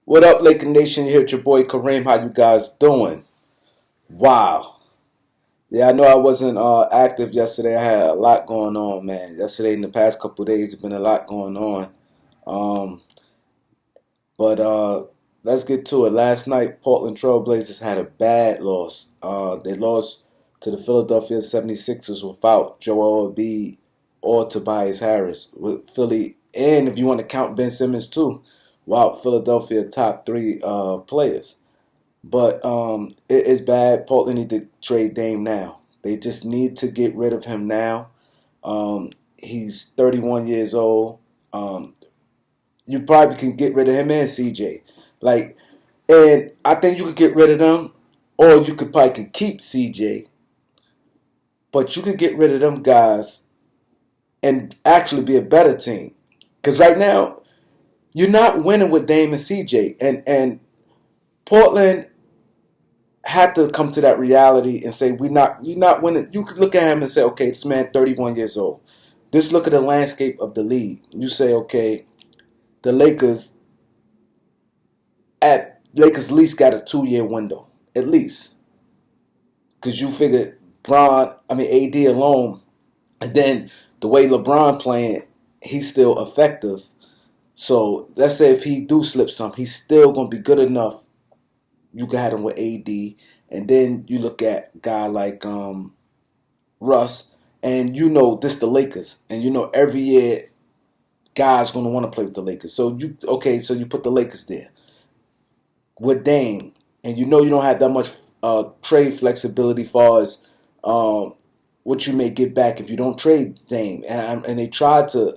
What up, Laker Nation? You here with your boy Kareem. How you guys doing? Wow. Yeah, I know I wasn't active yesterday. I had a lot going on, man. Yesterday and the past couple of days, have been a lot going on. Um, but let's get to it. Last night, Portland Trailblazers had a bad loss. They lost to the Philadelphia 76ers without Joel Embiid or Tobias Harris. With Philly, and if you want to count Ben Simmons too, wow, Philadelphia top three players. But it is bad. Portland need to trade Dame now. They just need to get rid of him now. He's 31 years old. Um, you probably can get rid of him and CJ. Like, and I think you could get rid of them, or you could probably can keep CJ, but you could get rid of them guys and actually be a better team. Because right now you're not winning with Dame and CJ, and Portland had to come to that reality and say you're not winning. You could look at him and say, okay, this man 31 years old. Just look at the landscape of the league. You say, okay, the Lakers at least got a 2 year window. At least. Because you figure AD alone, and then the way LeBron playing, he's still effective. So let's say if he do slip some, he's still gonna be good enough. You got him with AD, and then you look at a guy like Russ, and you know this the Lakers, and you know every year guys gonna want to play with the Lakers. So you put the Lakers there with Dame, and you know you don't have that much trade flexibility far as what you may get back if you don't trade Dame. And they tried to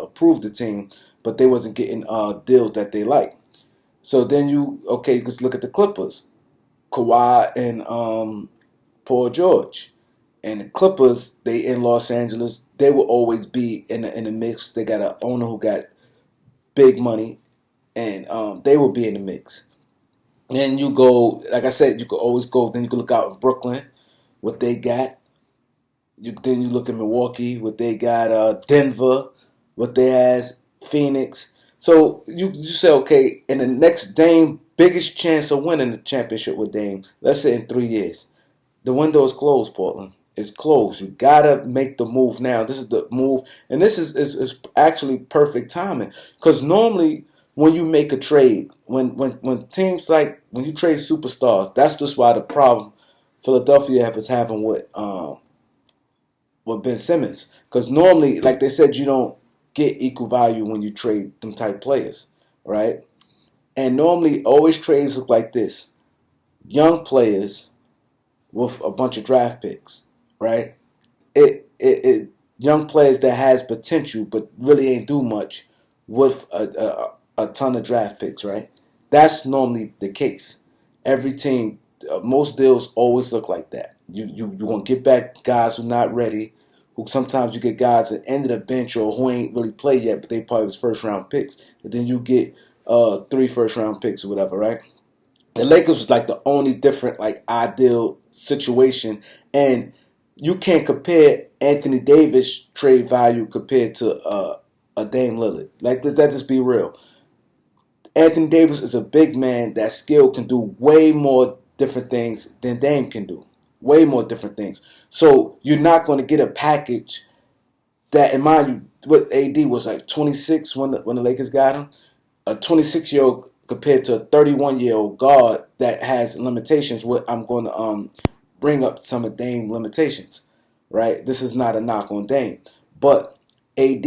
approve the team, but they wasn't getting deals that they like. So then you just look at the Clippers, Kawhi and Paul George. And the Clippers, they in Los Angeles, they will always be in the mix. They got an owner who got big money, and they will be in the mix. And you go, like I said, you could always go. Then you can look out in Brooklyn, what they got. Then you look at Milwaukee, what they got. Denver, what they has. Phoenix. So you say, okay, in the next Dame, biggest chance of winning the championship with Dame, let's say in 3 years. The window is closed, Portland. It's closed. You gotta make the move now. This is the move, and this is actually perfect timing. Because normally, when you make a trade, when teams like when you trade superstars, that's just why the problem Philadelphia is having with Ben Simmons. Because normally, like they said, you don't get equal value when you trade them type players, right? And normally, always trades look like this: young players with a bunch of draft picks, right? It young players that has potential but really ain't do much with a ton of draft picks, right? That's normally the case. Every team, most deals always look like that. You gonna get back guys who not ready. Who sometimes you get guys at the end of the bench or who ain't really played yet, but they probably was first round picks, and then you get 3 first round picks or whatever, right? The Lakers was like the only different, like ideal situation, and you can't compare Anthony Davis trade value compared to a Dame Lillard. Like that, just be real. Anthony Davis is a big man that skill can do way more different things than Dame can do. Way more different things. So you're not going to get a package that, in mind you, what AD was like 26 when the Lakers got him. A 26-year-old compared to a 31-year-old guard that has limitations. What I'm going to bring up some of Dame limitations, right? This is not a knock on Dame, but AD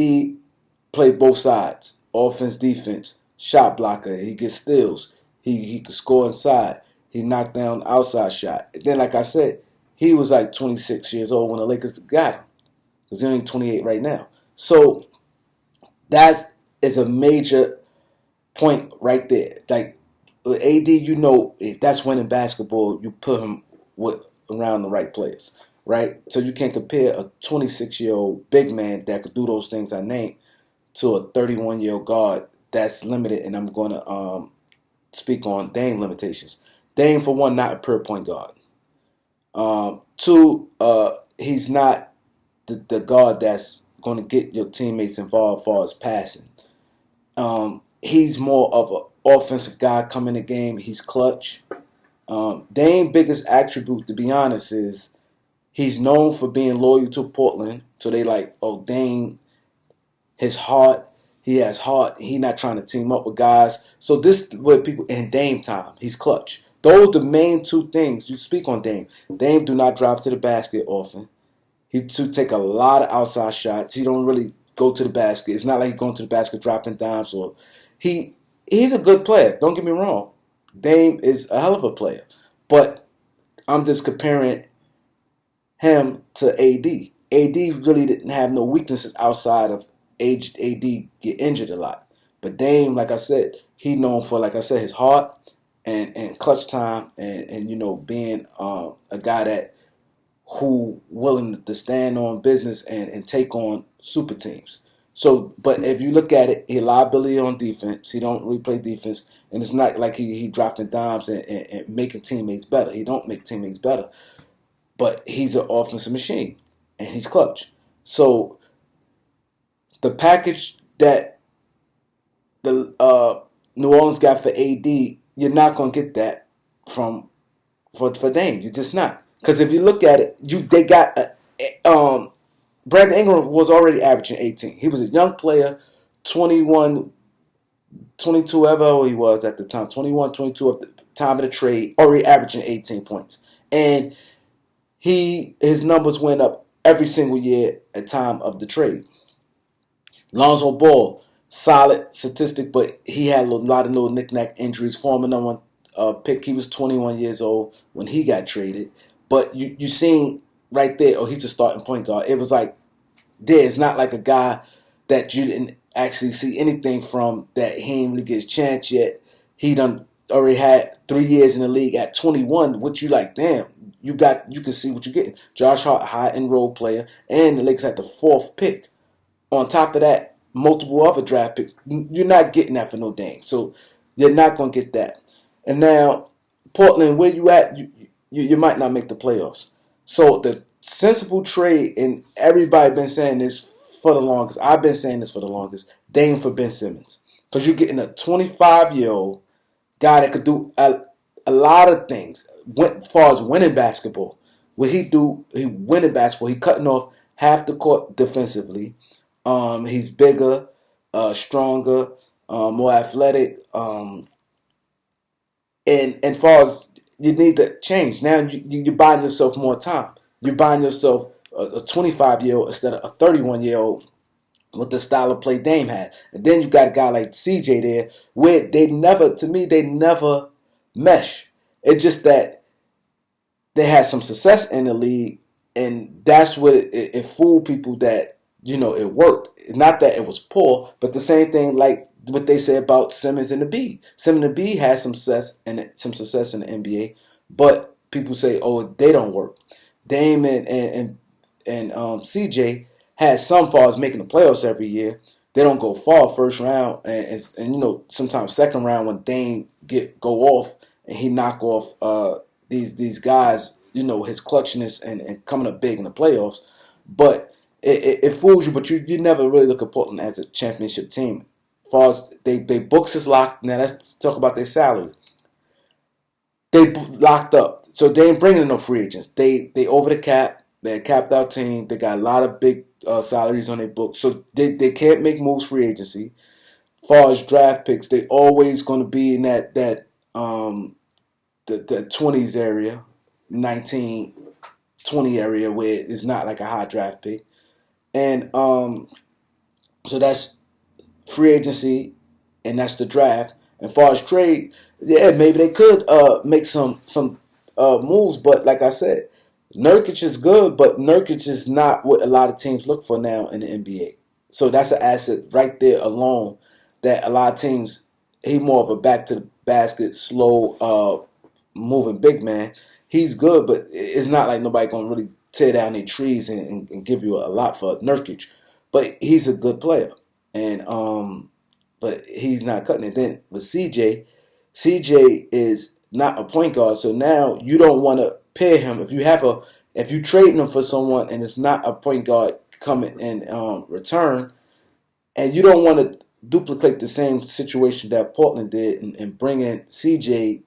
played both sides, offense, defense, shot blocker. He gets steals. He can score inside. He knocked down outside shot. And then, like I said, he was like 26 years old when the Lakers got him, because he's only 28 right now. So that is a major point right there. Like with AD, you know that's winning basketball. You put him around the right players, right? So you can't compare a 26-year-old big man that could do those things I named to a 31-year-old guard that's limited. And I'm going to speak on Dame limitations. Dame, for one, not a pure point guard. Two, he's not the guard that's going to get your teammates involved as far as passing. he's more of an offensive guy coming in the game. He's clutch. Dame's biggest attribute, to be honest, is he's known for being loyal to Portland. So they like, oh, Dame, his heart. He has heart. He not trying to team up with guys. So this is what people in Dame time. He's clutch. Those the main two things you speak on Dame. Dame do not drive to the basket often. He to take a lot of outside shots. He don't really go to the basket. It's not like he's going to the basket dropping dimes or he's a good player. Don't get me wrong. Dame is a hell of a player. But I'm just comparing him to AD. AD really didn't have no weaknesses outside of AD get injured a lot. But Dame, like I said, he known for, like I said, his heart and clutch time and being a guy that who willing to stand on business and take on super teams. So, but if you look at it, he liability on defense. He don't really play defense, and it's not like he dropping dimes and making teammates better. He don't make teammates better, but he's an offensive machine, and he's clutch. So the package that the New Orleans got for AD, you're not gonna get that for Dame. You're just not. Because if you look at it, they got Brandon Ingram was already averaging 18. He was a young player, 21, 22, whatever he was at the time, 21, 22 at the time of the trade, already averaging 18 points. And his numbers went up every single year at time of the trade. Lonzo Ball, solid statistic, but he had a lot of little knick-knack injuries. Former number one pick, he was 21 years old when he got traded. But you seen right there, oh, he's a starting point guard. It was like, there's not like a guy that you didn't actually see anything from that he ain't really get his chance yet. He done already had 3 years in the league at 21, which you like, damn, you can see what you're getting. Josh Hart, high end role player, and the Lakers had the 4th pick. On top of that, multiple other draft picks. You're not getting that for no Dame. So you're not going to get that. And now, Portland, where you at, you might not make the playoffs. So the sensible trade, and everybody been saying this for the longest. I've been saying this for the longest. Dame for Ben Simmons. Because you're getting a 25-year-old guy that could do a lot of things. As far as winning basketball. What he do, he winning basketball. He cutting off half the court defensively. He's bigger, stronger, more athletic. And far as you need to change. Now you're buying yourself more time. You're buying yourself a 25-year-old instead of a 31-year-old with the style of play Dame had. And then you got a guy like CJ there where they never mesh. It's just that they had some success in the league, and that's what it fooled people that, it worked. Not that it was poor, but the same thing like what they say about Simmons and Embiid. Simmons and Embiid had some success in the NBA, but people say, oh, they don't work. Dame and CJ had some far as making the playoffs every year. They don't go far first round, and sometimes second round when Dame go off and he knock off these guys, his clutchness and coming up big in the playoffs. But it fools you, but you never really look at Portland as a championship team. As far as they books is locked. Now let's talk about their salary. They locked up, so they ain't bringing in no free agents. They over the cap. They're a capped out team. They got a lot of big salaries on their books, so they can't make moves free agency. As far as draft picks, they always going to be in that the 20s area, 19, 20 area where it's not like a high draft pick. And so that's free agency, and that's the draft. And as far as trade, yeah, maybe they could make some moves, but like I said, Nurkic is good, but Nurkic is not what a lot of teams look for now in the NBA. So that's an asset right there alone that a lot of teams, he more of a back to the basket, slow moving big man. He's good, but it's not like nobody gonna really tear down their trees and give you a lot for Nurkic. But he's a good player, and but he's not cutting it. Then with CJ is not a point guard, so now you don't want to pair him. If you trading him for someone and it's not a point guard coming in return, and you don't want to duplicate the same situation that Portland did and bring in CJ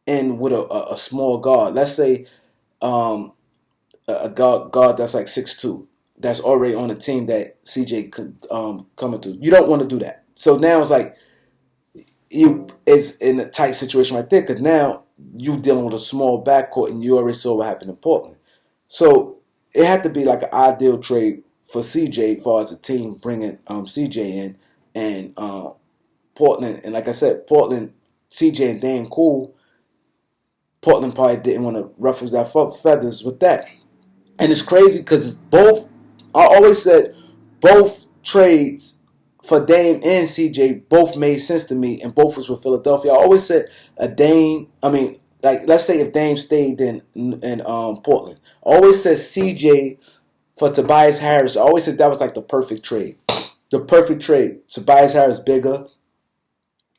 in with a small guard. Let's say um, a guard that's like 6'2", that's already on a team that CJ could come into. You don't want to do that. So now it's like you is in a tight situation right there because now you dealing with a small backcourt and you already saw what happened in Portland. So it had to be like an ideal trade for CJ as far as a team bringing CJ in and Portland. And like I said, Portland, CJ and Dame cool. Portland probably didn't want to ruffle their feathers with that. And it's crazy because both, I always said both trades for Dame and CJ both made sense to me and both was with Philadelphia. I always said a Dame, I mean, like let's say if Dame stayed in Portland. I always said CJ for Tobias Harris. I always said that was like the perfect trade. The perfect trade. Tobias Harris bigger.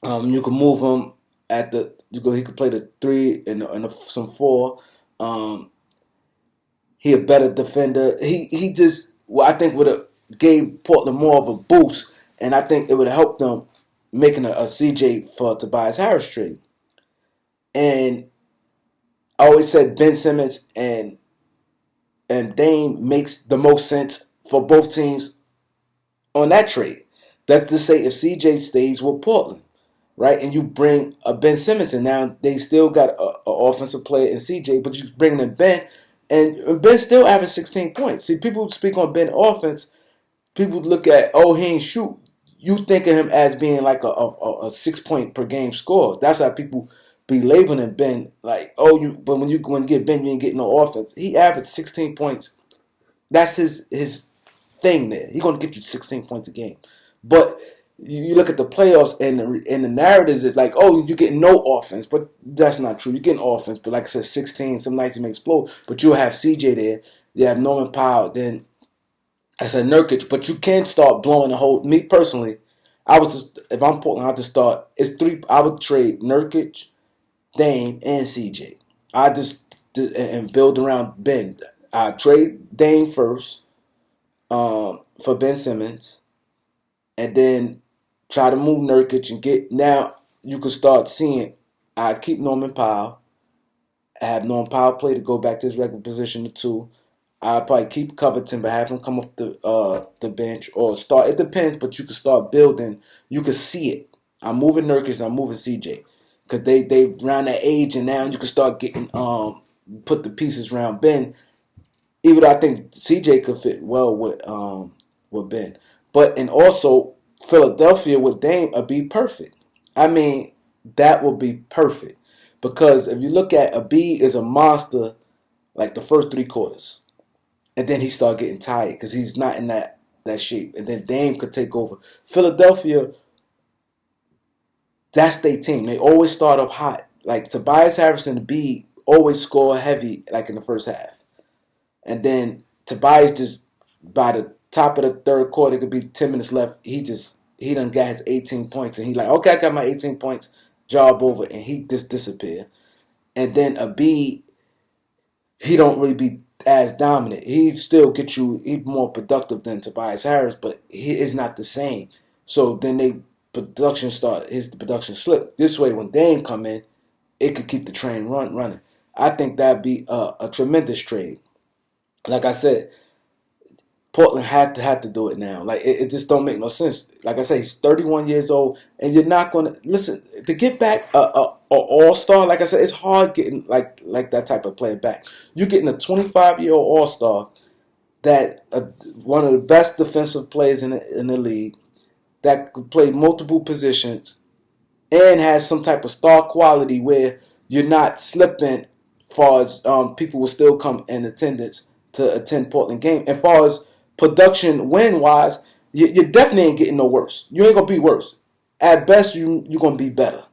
You can move him at the he could play the three and some four. Um, he a better defender. He just I think would have gave Portland more of a boost, and I think it would have helped them making a CJ for Tobias Harris trade. And I always said Ben Simmons and Dame makes the most sense for both teams on that trade. That's to say if CJ stays with Portland, right, and you bring a Ben Simmons, and now they still got a offensive player in CJ, but you bring in Ben, and Ben still averaged 16 points. See, people speak on Ben offense. People look at he ain't shoot. You think of him as being like a 6 point per game scorer. That's how people be labeling Ben like but when you get Ben, you ain't getting no offense. He averaged 16 points. That's his thing there. He's gonna get you 16 points a game. But you look at the playoffs and the narrative is like, you're getting no offense, but that's not true. You're getting offense, but like I said, 16. Some nights you may explode, but you'll have CJ there. You have Norman Powell. Then I said Nurkic, but you can start blowing the whole. Me personally, I was just if I'm Portland, I just start. It's three. I would trade Nurkic, Dame, and CJ. I just and build around Ben. I trade Dame first for Ben Simmons, and then try to move Nurkic and get now you can start seeing. I keep Norman Powell. I have Norman Powell play to go back to his regular position to two. I'll probably keep Covington, but have him come off the bench or start. It depends, but you can start building. You can see it. I'm moving Nurkic and I'm moving CJ because they around that age, and now you can start getting put the pieces around Ben. Even though I think CJ could fit well with Ben, but and also Philadelphia with Dame would be perfect. I mean, that would be perfect because if you look at Embiid is a monster like the first three quarters. And then he started getting tired because he's not in that shape. And then Dame could take over. Philadelphia, that's their team. They always start up hot. Like Tobias Harris and B always score heavy, like in the first half. And then Tobias just by the top of the third quarter, it could be 10 minutes left. He done got his 18 points, and he like, okay, I got my 18 points, job over, and he just disappeared. And then a B, he don't really be as dominant. He still get you even more productive than Tobias Harris, but he is not the same. So then his production slipped. This way, when Dame come in, it could keep the train running. I think that'd be a tremendous trade. Like I said, Portland had to do it now. Like it just don't make no sense. Like I say, he's 31 years old, and you're not gonna listen to get back a all star. Like I said, it's hard getting like that type of player back. You're getting a 25-year-old all star that one of the best defensive players in the league that could play multiple positions and has some type of star quality where you're not slipping. Far as people will still come in attendance to attend Portland game. And far as production win wise, you definitely ain't getting no worse. You ain't gonna be worse. At best, you're gonna be better.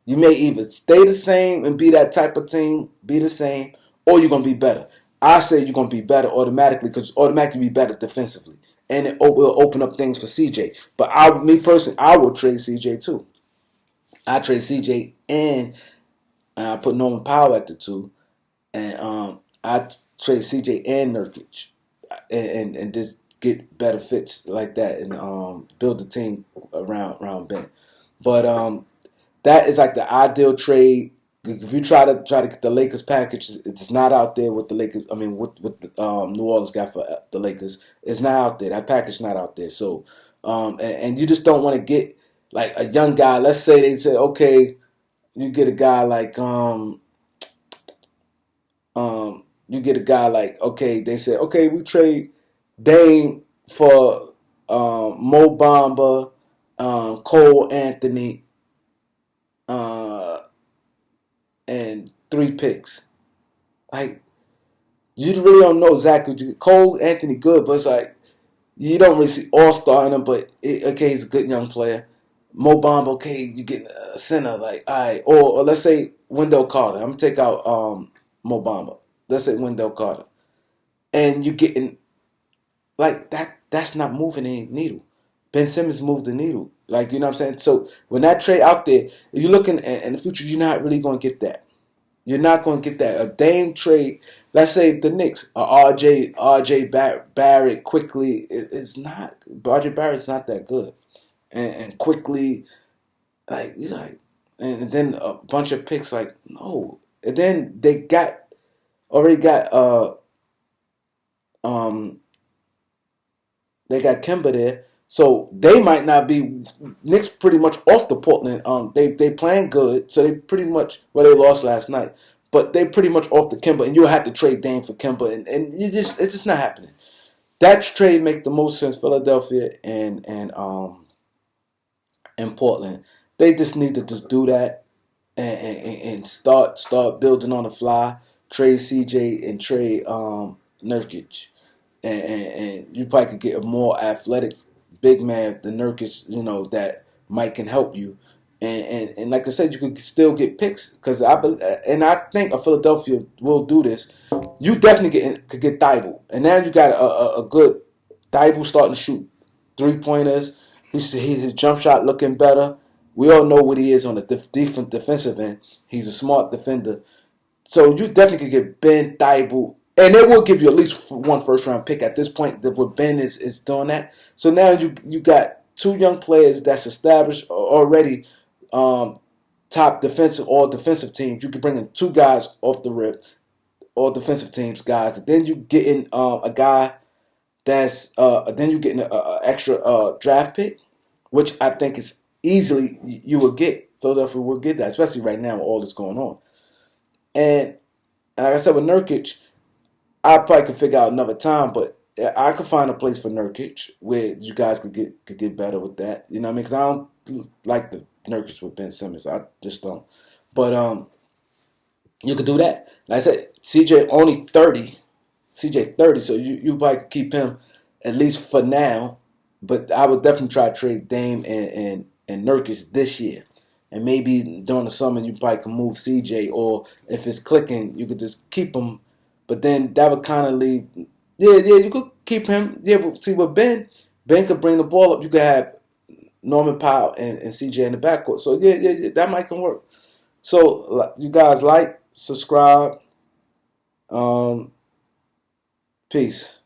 You may either stay the same and be that type of team, be the same, or you're gonna be better. I say you're gonna be better automatically because automatically be better defensively, and it will open up things for CJ. But me personally, I will trade CJ too. I trade CJ and I put Norman Powell at the two, and I trade CJ and Nurkic, and just get better fits like that and build a team around Ben. But that is like the ideal trade. If you try to get the Lakers package, it's not out there with the Lakers. I mean, with the, New Orleans got for the Lakers, it's not out there. That package is not out there. So, and you just don't want to get like a young guy. Let's say they say, okay, you get a guy like you get a guy like, okay, they said, okay, we trade Dame for Mo Bamba, Cole Anthony, and 3 picks. Like, you really don't know exactly what you get. Cole Anthony good, but it's like you don't really see all-star in him, but okay, he's a good young player. Mo Bamba, okay, you get a center, like, all right. Or let's say Wendell Carter. I'm going to take out Mo Bamba. Let's say Wendell Carter. And you're getting, like, that's not moving any needle. Ben Simmons moved the needle. Like, you know what I'm saying? So when that trade out there, if you're looking in the future, you're not really going to get that. You're not going to get that. A Dame trade, let's say the Knicks, RJ Barrett quickly, it's not, RJ Barrett's not that good. And quickly, like, he's like, and then a bunch of picks, like, no. And then they already got, um, they got Kemba there. So they might not be. Knicks pretty much off the Portland. They playing good, so they pretty much, well, they lost last night, but they pretty much off the Kemba, and you'll have to trade Dame for Kemba, and it's just not happening. That trade make the most sense. Philadelphia and Portland, they just need to just do that and start building on the fly. Trade CJ and trade Nurkic, and you probably could get a more athletic big man than Nurkic, that Mike can help you. And like I said, you could still get picks because I think Philadelphia will do this. You definitely could get Thibault, and now you got a good Thibault starting to shoot 3-pointers. His jump shot looking better. We all know what he is on the defensive end. He's a smart defender. So you definitely could get Ben Thibault, and they will give you at least one first round pick at this point. What Ben is doing that. So now you got 2 young players that's established already, top defensive all defensive teams. You can bring in 2 guys off the rip, all defensive teams guys. And then you getting a guy that's then you getting an extra draft pick, which I think is easily you will get. Philadelphia will get that, especially right now with all that's going on. And like I said with Nurkic, I probably could figure out another time, but I could find a place for Nurkic where you guys could get better with that. You know what I mean? Because I don't like the Nurkic with Ben Simmons. I just don't. But you could do that. Like I said, CJ only 30. CJ 30, so you probably could keep him at least for now. But I would definitely try to trade Dame and Nurkic this year. And maybe during the summer you probably can move CJ, or if it's clicking, you could just keep him. But then that would kind of leave. Yeah, you could keep him. Yeah, but see with Ben could bring the ball up. You could have Norman Powell and CJ in the backcourt. So yeah, that might can work. So you guys like, subscribe, peace.